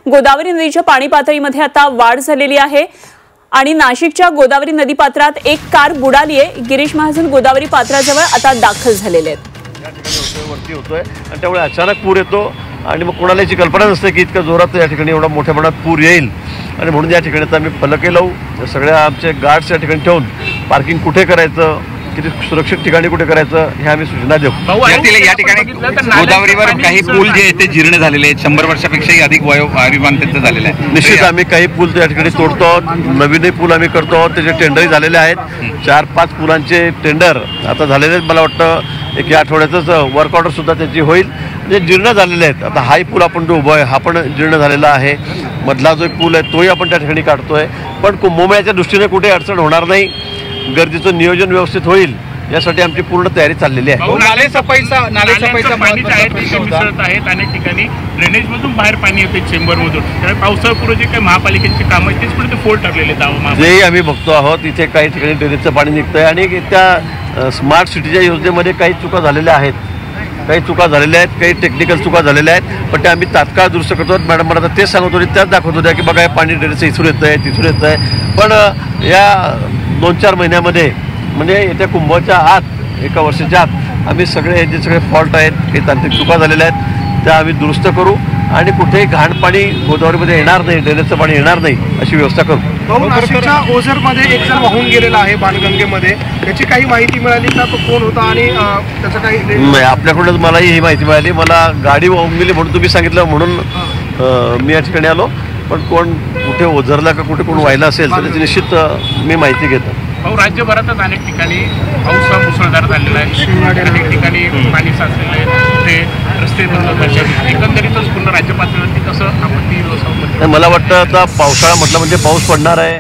गोदावरी नदीच्या पाणी पातळीमध्ये आता वाढ झालेली आहे आणि नाशिकच्या गोदावरी नदीपात्रात एक कार बुडाली आहे। गिरीश महाजन गोदावरी पात्राजवळ आता दाखल झालेले आहेत। या ठिकाणी वरती होतोय आणि त्यामुळे अचानक पूर येतो आणि मग कोणाला याची कल्पना नसते की इतका जोरात या ठिकाणी एवढा मोठ्या प्रमाणात पूर येईल आणि म्हणून या ठिकाणी आता आम्ही फलके लावू, सगळ्या आमचे गार्ड्स या ठिकाणी ठेवून पार्किंग कुठे करायचं, किती सुरक्षित ठिकाणी कुठे करायचं हे आम्ही सूचना देऊ। या ठिकाणी गोदावरीवर काही पूल जे आहेत ते जीर्ण झालेले आहेत, 100 वर्षापेक्षाही अधिक आयुष्यमान त्यांचं झालेलं आहे। निश्चित आम्ही काही पूल त्या ठिकाणी तोडतो, नवीनही पूल आम्ही करतो, त्याचे टेंडरही झालेले आहेत। 4-5 पुलांचे टेंडर आता झालेले आहेत। मला वाटतं एक या आठवड्यातच वर्क ऑर्डर सुद्धा त्याची होईल। म्हणजे जीर्ण झालेले आहेत। आता हाही पूल आपण जो उभा आहे हा पण जीर्ण झालेला आहे। मधला जो पूल आहे तोही आपण त्या ठिकाणी काढतोय, पण कुंभमेळ्याच्या दृष्टीने कुठे अडचण होणार नाही, गर्दीचं नियोजन व्यवस्थित होईल यासाठी आमची पूर्ण तयारी चाललेली आहे। नाले सफाईचा मिसळत आहेत, अनेक ठिकाणी ड्रेनेज मधून बाहेर पाणी येते चेंबर मधून। त्यामुळे पावसाळ्यापूर्वी जे काही महापालिकेची कामं आहेत तेच पुढे फोल्ड ठरलेले आहेत। जेही आम्ही बघतो आहोत इथे काही ठिकाणी ड्रेनेजचं पाणी निघतंय आणि त्या स्मार्ट सिटीच्या योजनेमध्ये काही चुका झालेल्या आहेत, काही टेक्निकल चुका झालेल्या आहेत, पण त्या आम्ही तात्काळ दुरुस्त करतो। मॅडम मला तेच सांगत होते, त्याच दाखवत होत्या की बघा हे पाणी ड्रेनेजचं इथून येतं आहे तिथून येतं आहे। पण या 2-4 महिन्यामध्ये म्हणजे येत्या कुंभाच्या आत 1 वर्षाच्या आत आम्ही सगळे जे सगळे फॉल्ट आहेत, काही तांत्रिक चुका झालेल्या आहेत त्या आम्ही दुरुस्त करू आणि कुठेही घाण पाणी गोदावरीमध्ये येणार नाही, ड्रेनेजचं पाणी येणार नाही अशी व्यवस्था करू। नाशिकच्या ओझरमध्ये एक जण वाहून गेलेला आहे बाणगंगेमध्ये, त्याची काही माहिती मिळाली का, तो कोण होता आणि त्याचं काही नाही? आपल्याकडूनच मलाही ही माहिती मिळाली, मला गाडी वाहून गेली म्हणून तुम्ही सांगितलं म्हणून मी या ठिकाणी आलो, पण कोण कुठे ओझरला का कुठे कोण व्हायला असेल तर त्याची निश्चित मी माहिती घेतो। राज्यभरातच अनेक ठिकाणी पाऊस हा मुसळधार झालेला आहे, अनेक ठिकाणी पाणी साचलेलं आहे, कुठे रस्ते बंद झाले आहेत। एकंदरीतच पूर्ण राज्य पातळीवरती कसं आपत्ती व्यवस्थापन? मला वाटतं आता पावसाळा म्हटलं म्हणजे पाऊस पडणार आहे।